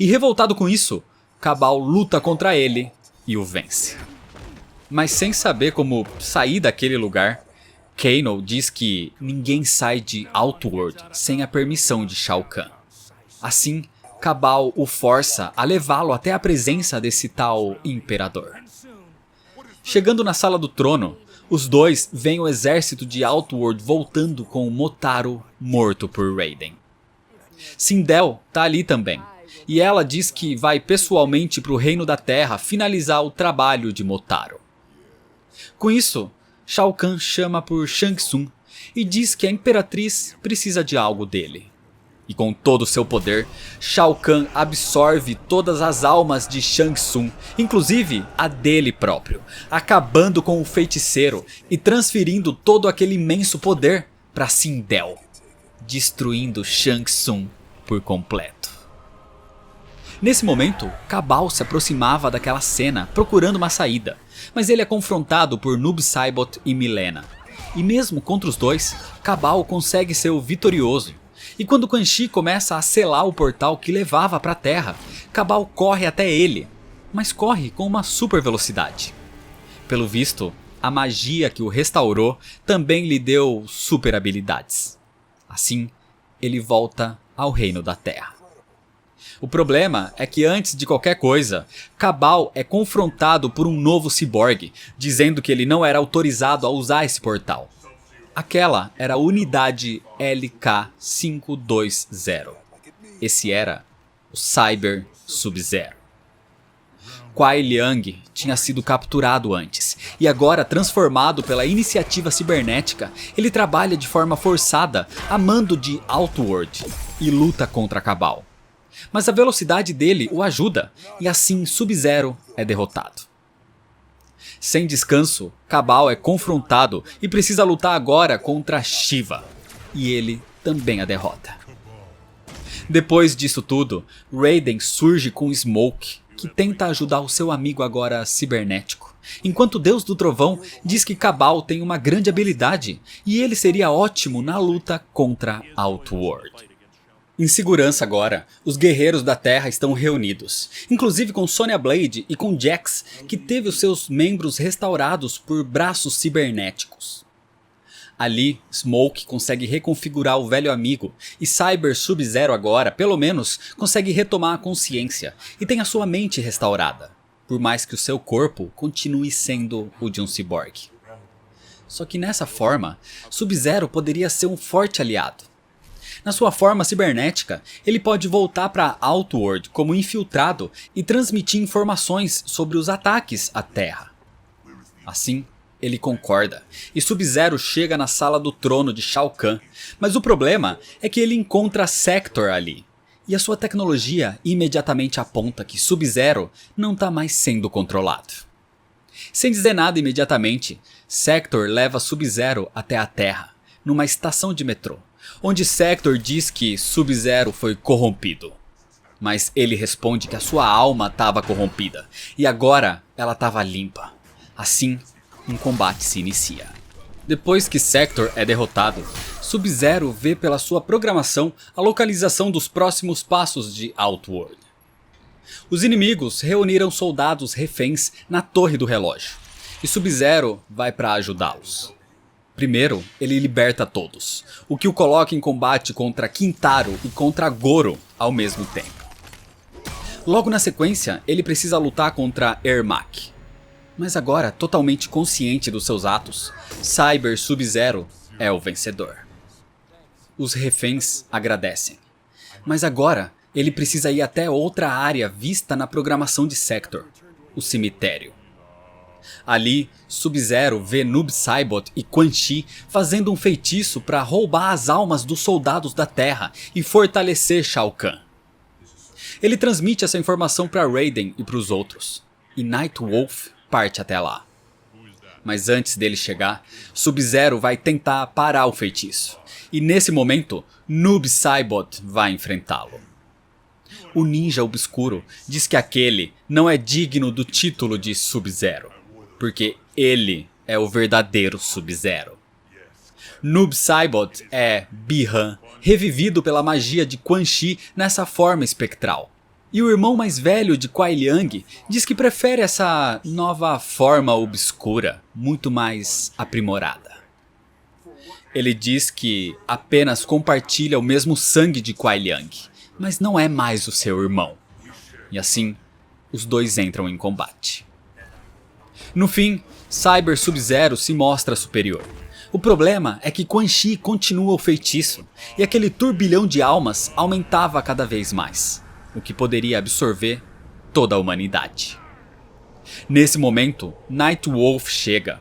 E revoltado com isso, Cabal luta contra ele e o vence. Mas sem saber como sair daquele lugar, Kano diz que ninguém sai de Outworld sem a permissão de Shao Kahn. Assim, Cabal o força a levá-lo até a presença desse tal imperador. Chegando na sala do trono, os dois veem o exército de Outworld voltando com Motaro morto por Raiden. Sindel tá ali também, e ela diz que vai pessoalmente para o Reino da Terra finalizar o trabalho de Motaro. Com isso, Shao Kahn chama por Shang Tsung e diz que a Imperatriz precisa de algo dele. E com todo o seu poder, Shao Kahn absorve todas as almas de Shang Tsung, inclusive a dele próprio, acabando com o feiticeiro e transferindo todo aquele imenso poder para Sindel, destruindo Shang Tsung por completo. Nesse momento, Cabal se aproximava daquela cena procurando uma saída, mas ele é confrontado por Noob Saibot e Milena. E mesmo contra os dois, Cabal consegue ser o vitorioso. E quando Quan Chi começa a selar o portal que levava para a Terra, Cabal corre até ele, mas corre com uma super velocidade. Pelo visto, a magia que o restaurou também lhe deu super habilidades. Assim, ele volta ao Reino da Terra. O problema é que antes de qualquer coisa, Cabal é confrontado por um novo ciborgue, dizendo que ele não era autorizado a usar esse portal. Aquela era a unidade LK-520. Esse era o Cyber Sub-Zero. Kuai Liang tinha sido capturado antes, E agora, transformado pela iniciativa cibernética, ele trabalha de forma forçada a mando de Outworld e luta contra Cabal. Mas a velocidade dele o ajuda, e assim Sub-Zero é derrotado. Sem descanso, Cabal é confrontado e precisa lutar agora contra Shiva, e ele também a derrota. Depois disso tudo, Raiden surge com Smoke, que tenta ajudar o seu amigo agora cibernético, enquanto o Deus do Trovão diz que Cabal tem uma grande habilidade e ele seria ótimo na luta contra Outworld. Em segurança agora, os guerreiros da Terra estão reunidos, inclusive com Sonya Blade e com Jax, que teve os seus membros restaurados por braços cibernéticos. Ali, Smoke consegue reconfigurar o velho amigo e Cyber Sub-Zero agora, pelo menos, consegue retomar a consciência e tem a sua mente restaurada, por mais que o seu corpo continue sendo o de um ciborgue. Só que nessa forma, Sub-Zero poderia ser um forte aliado. Na sua forma cibernética, ele pode voltar para Outworld como infiltrado e transmitir informações sobre os ataques à Terra. Assim, ele concorda, e Sub-Zero chega na sala do trono de Shao Kahn, mas o problema é que ele encontra Sector ali, e a sua tecnologia imediatamente aponta que Sub-Zero não está mais sendo controlado. Sem dizer nada imediatamente, Sector leva Sub-Zero até a Terra, numa estação de metrô, onde Sector diz que Sub-Zero foi corrompido. Mas ele responde que a sua alma estava corrompida, e agora ela estava limpa. Assim, um combate se inicia. Depois que Sector é derrotado, Sub-Zero vê pela sua programação a localização dos próximos passos de Outworld. Os inimigos reuniram soldados reféns na torre do relógio, e Sub-Zero vai para ajudá-los. Primeiro, ele liberta todos, o que o coloca em combate contra Kintaro e contra Goro ao mesmo tempo. Logo na sequência, ele precisa lutar contra Ermac. Mas agora, totalmente consciente dos seus atos, Cyber Sub-Zero é o vencedor. Os reféns agradecem, mas agora ele precisa ir até outra área vista na programação de Sector, o cemitério. Ali, Sub-Zero vê Noob Saibot e Quan Chi fazendo um feitiço para roubar as almas dos soldados da Terra e fortalecer Shao Kahn. Ele transmite essa informação para Raiden e para os outros, e Nightwolf parte até lá. Mas antes dele chegar, Sub-Zero vai tentar parar o feitiço, e nesse momento, Noob Saibot vai enfrentá-lo. O ninja obscuro diz que aquele não é digno do título de Sub-Zero, porque ele é o verdadeiro Sub-Zero. Noob Saibot é Bi-Han, revivido pela magia de Quan Chi nessa forma espectral. E o irmão mais velho de Kuai Liang diz que prefere essa nova forma obscura, muito mais aprimorada. Ele diz que apenas compartilha o mesmo sangue de Kuai Liang, mas não é mais o seu irmão. E assim, os dois entram em combate. No fim, Cyber Sub-Zero se mostra superior. O problema é que Quan Chi continua o feitiço, e aquele turbilhão de almas aumentava cada vez mais, o que poderia absorver toda a humanidade. Nesse momento, Nightwolf chega.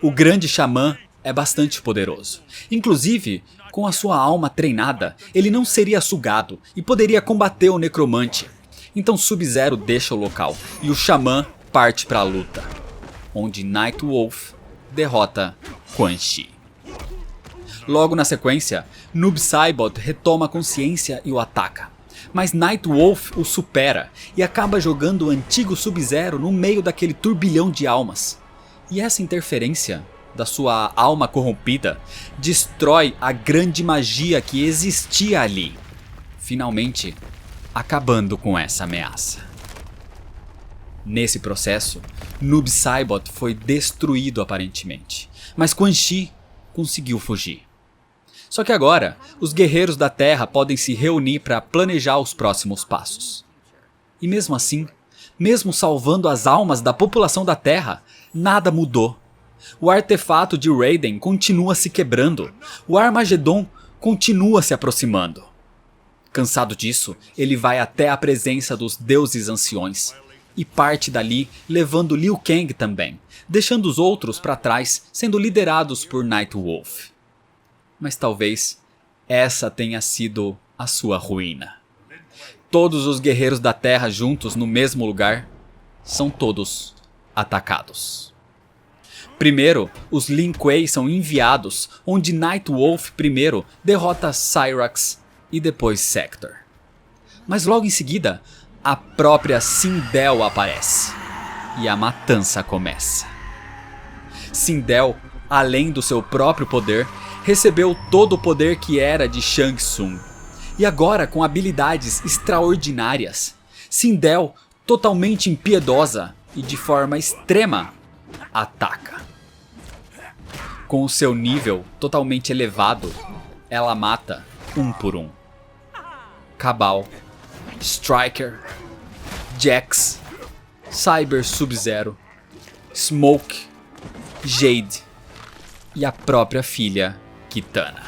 O grande xamã é bastante poderoso. Inclusive, com a sua alma treinada, ele não seria sugado e poderia combater o necromante. Então Sub-Zero deixa o local e o xamã parte para a luta, onde Nightwolf derrota Quan Chi. Logo na sequência, Noob Saibot retoma a consciência e o ataca. Mas Nightwolf o supera e acaba jogando o antigo Sub-Zero no meio daquele turbilhão de almas. E essa interferência da sua alma corrompida destrói a grande magia que existia ali, finalmente acabando com essa ameaça. Nesse processo, Noob Saibot foi destruído aparentemente, mas Quan Chi conseguiu fugir. Só que agora, os guerreiros da Terra podem se reunir para planejar os próximos passos. E mesmo assim, mesmo salvando as almas da população da Terra, nada mudou. O artefato de Raiden continua se quebrando, o Armagedon continua se aproximando. Cansado disso, ele vai até a presença dos deuses anciões e parte dali levando Liu Kang também, deixando os outros para trás sendo liderados por Nightwolf. Mas talvez essa tenha sido a sua ruína. Todos os guerreiros da Terra juntos no mesmo lugar são todos atacados. Primeiro, os Lin Kuei são enviados, onde Nightwolf primeiro derrota Cyrax e depois Sector. Mas logo em seguida, a própria Sindel aparece e a matança começa. Sindel, além do seu próprio poder, recebeu todo o poder que era de Shang Tsung. E agora, com habilidades extraordinárias, Sindel, totalmente impiedosa e de forma extrema, ataca. Com o seu nível totalmente elevado, ela mata um por um. Cabal, Striker, Jax, Cyber Sub-Zero, Smoke, Jade e a própria filha Kitana.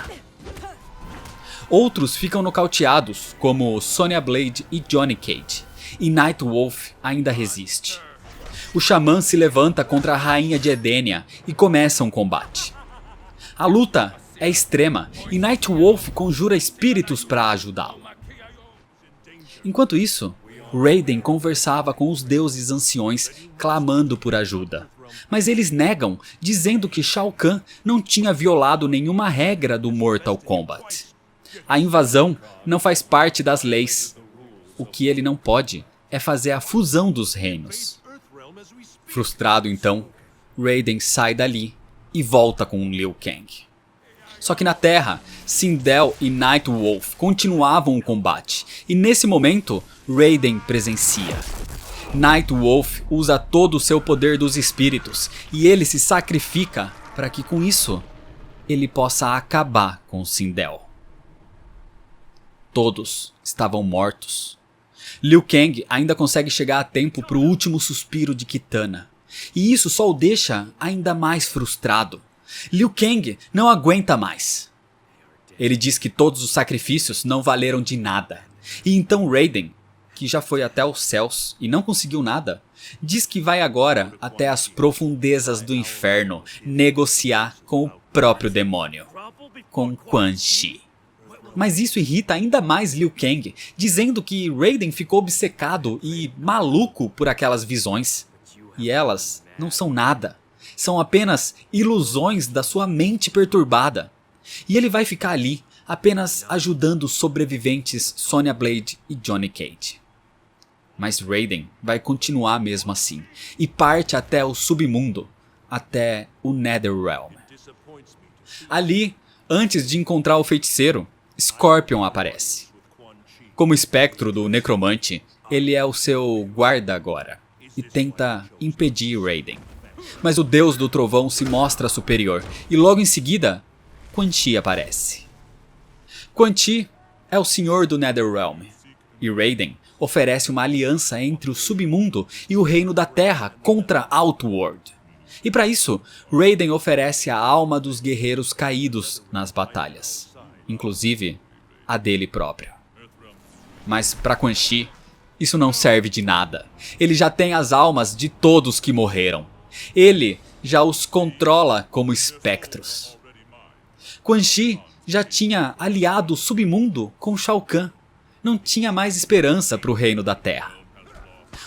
Outros ficam nocauteados, como Sonya Blade e Johnny Cage, e Nightwolf ainda resiste. O Xamã se levanta contra a Rainha de Edenia e começa um combate. A luta é extrema e Nightwolf conjura espíritos para ajudá-lo. Enquanto isso, Raiden conversava com os deuses anciões clamando por ajuda. Mas eles negam, dizendo que Shao Kahn não tinha violado nenhuma regra do Mortal Kombat. A invasão não faz parte das leis. O que ele não pode é fazer a fusão dos reinos. Frustrado então, Raiden sai dali e volta com Liu Kang. Só que na Terra, Sindel e Nightwolf continuavam o combate, e nesse momento, Raiden presencia. Nightwolf usa todo o seu poder dos espíritos, e ele se sacrifica para que com isso, ele possa acabar com Sindel. Todos estavam mortos. Liu Kang ainda consegue chegar a tempo para o último suspiro de Kitana, e isso só o deixa ainda mais frustrado. Liu Kang não aguenta mais. Ele diz que todos os sacrifícios não valeram de nada. E então Raiden, que já foi até os céus e não conseguiu nada, diz que vai agora até as profundezas do inferno negociar com o próprio demônio, com Quan Chi. Mas isso irrita ainda mais Liu Kang, dizendo que Raiden ficou obcecado e maluco por aquelas visões. E elas não são nada. São apenas ilusões da sua mente perturbada. E ele vai ficar ali, apenas ajudando os sobreviventes Sonya Blade e Johnny Cage. Mas Raiden vai continuar mesmo assim, e parte até o submundo, até o Netherrealm. Ali, antes de encontrar o feiticeiro, Scorpion aparece. Como espectro do necromante, ele é o seu guarda agora, e tenta impedir Raiden. Mas o deus do trovão se mostra superior, e logo em seguida, Quan Chi aparece. Quan Chi é o senhor do Netherrealm, e Raiden oferece uma aliança entre o submundo e o reino da terra contra Outworld. E para isso, Raiden oferece a alma dos guerreiros caídos nas batalhas, inclusive a dele próprio. Mas para Quan Chi, isso não serve de nada. Ele já tem as almas de todos que morreram. Ele já os controla como espectros. Quan Chi já tinha aliado o submundo com Shao Kahn. Não tinha mais esperança para o reino da terra.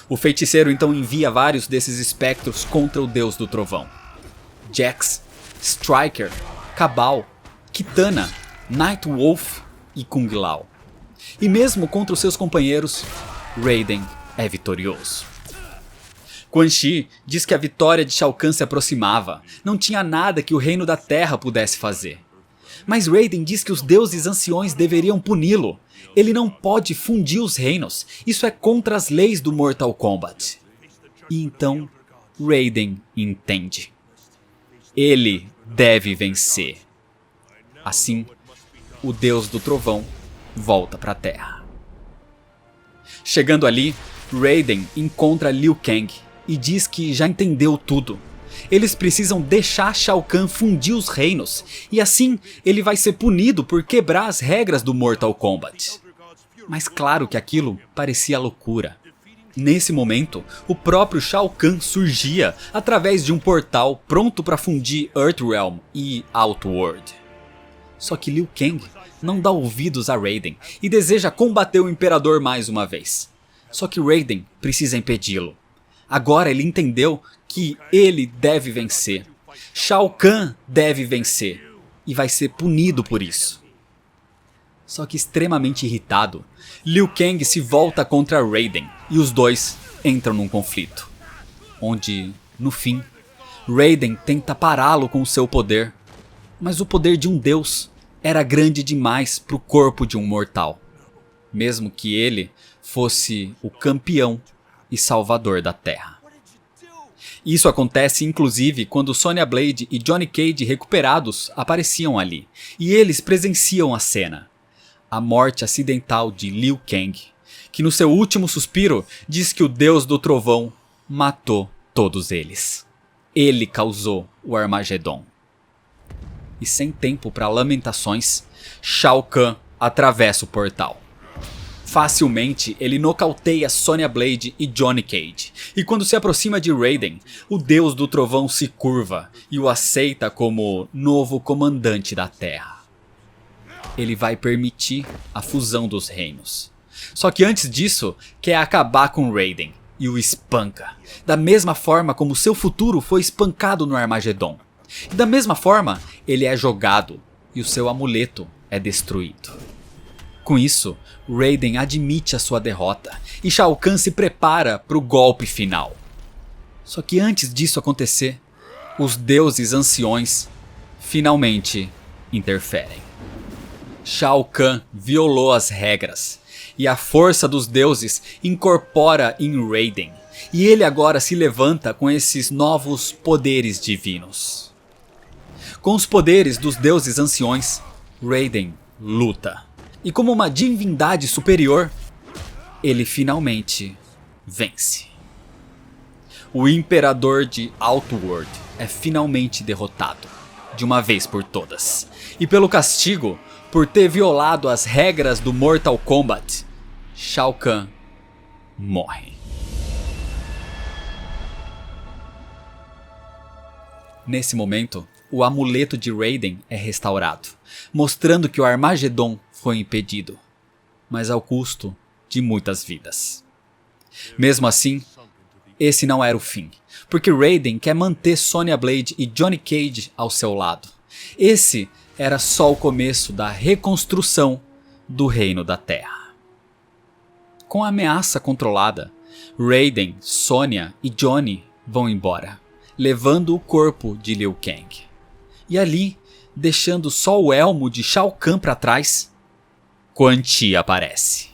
O feiticeiro então envia vários desses espectros contra o deus do trovão. Jax, Striker, Cabal, Kitana, Nightwolf e Kung Lao. E mesmo contra os seus companheiros, Raiden é vitorioso. Quan Chi diz que a vitória de Shao Kahn se aproximava. Não tinha nada que o reino da terra pudesse fazer. Mas Raiden diz que os deuses anciões deveriam puni-lo. Ele não pode fundir os reinos. Isso é contra as leis do Mortal Kombat. E então Raiden entende. Ele deve vencer. Assim, o deus do trovão volta para a terra. Chegando ali, Raiden encontra Liu Kang e diz que já entendeu tudo. Eles precisam deixar Shao Kahn fundir os reinos, e assim ele vai ser punido por quebrar as regras do Mortal Kombat. Mas claro que aquilo parecia loucura. Nesse momento, o próprio Shao Kahn surgia através de um portal pronto para fundir Earthrealm e Outworld. Só que Liu Kang não dá ouvidos a Raiden e deseja combater o Imperador mais uma vez. Só que Raiden precisa impedi-lo. Agora ele entendeu que ele deve vencer. Shao Kahn deve vencer e vai ser punido por isso. Só que extremamente irritado, Liu Kang se volta contra Raiden e os dois entram num conflito, onde, no fim, Raiden tenta pará-lo com o seu poder, mas o poder de um deus era grande demais para o corpo de um mortal, mesmo que ele fosse o campeão e salvador da Terra. Isso acontece inclusive quando Sonya Blade e Johnny Cage recuperados apareciam ali, e eles presenciam a cena. A morte acidental de Liu Kang, que no seu último suspiro diz que o Deus do Trovão matou todos eles. Ele causou o Armagedon. E sem tempo para lamentações, Shao Kahn atravessa o portal. Facilmente ele nocauteia Sonya Blade e Johnny Cage, e quando se aproxima de Raiden, o Deus do Trovão se curva e o aceita como novo comandante da Terra. Ele vai permitir a fusão dos reinos. Só que antes disso, quer acabar com Raiden e o espanca, da mesma forma como seu futuro foi espancado no Armagedon. E da mesma forma, ele é jogado e o seu amuleto é destruído. Com isso, Raiden admite a sua derrota e Shao Kahn se prepara para o golpe final. Só que antes disso acontecer, os deuses anciões finalmente interferem. Shao Kahn violou as regras e a força dos deuses incorpora em Raiden, e ele agora se levanta com esses novos poderes divinos. Com os poderes dos deuses anciões, Raiden luta, e como uma divindade superior, ele finalmente vence. O Imperador de Outworld é finalmente derrotado, de uma vez por todas, e pelo castigo por ter violado as regras do Mortal Kombat, Shao Kahn morre. Nesse momento, o amuleto de Raiden é restaurado, mostrando que o Armagedon foi impedido, mas ao custo de muitas vidas. Mesmo assim, esse não era o fim, porque Raiden quer manter Sonya Blade e Johnny Cage ao seu lado. Esse era só o começo da reconstrução do Reino da Terra. Com a ameaça controlada, Raiden, Sonya e Johnny vão embora, levando o corpo de Liu Kang. E ali, deixando só o elmo de Shao Kahn para trás, Quan Chi aparece.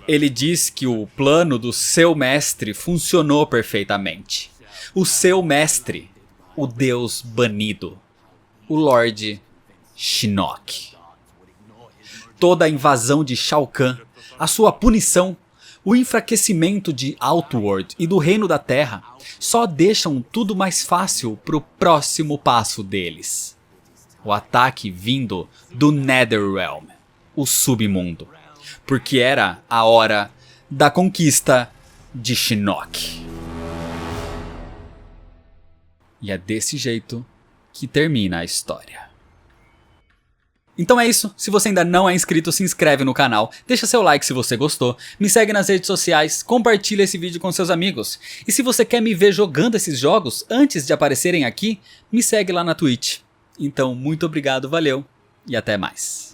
Ele diz que o plano do seu mestre funcionou perfeitamente. O seu mestre, o deus banido, o Lorde Shinnok. Toda a invasão de Shao Kahn, a sua punição, o enfraquecimento de Outworld e do Reino da Terra só deixam tudo mais fácil para o próximo passo deles. O ataque vindo do Netherrealm, o submundo, porque era a hora da conquista de Shinnok. E é desse jeito que termina a história. Então é isso, se você ainda não é inscrito, se inscreve no canal, deixa seu like se você gostou, me segue nas redes sociais, compartilha esse vídeo com seus amigos. E se você quer me ver jogando esses jogos antes de aparecerem aqui, me segue lá na Twitch. Então muito obrigado, valeu e até mais.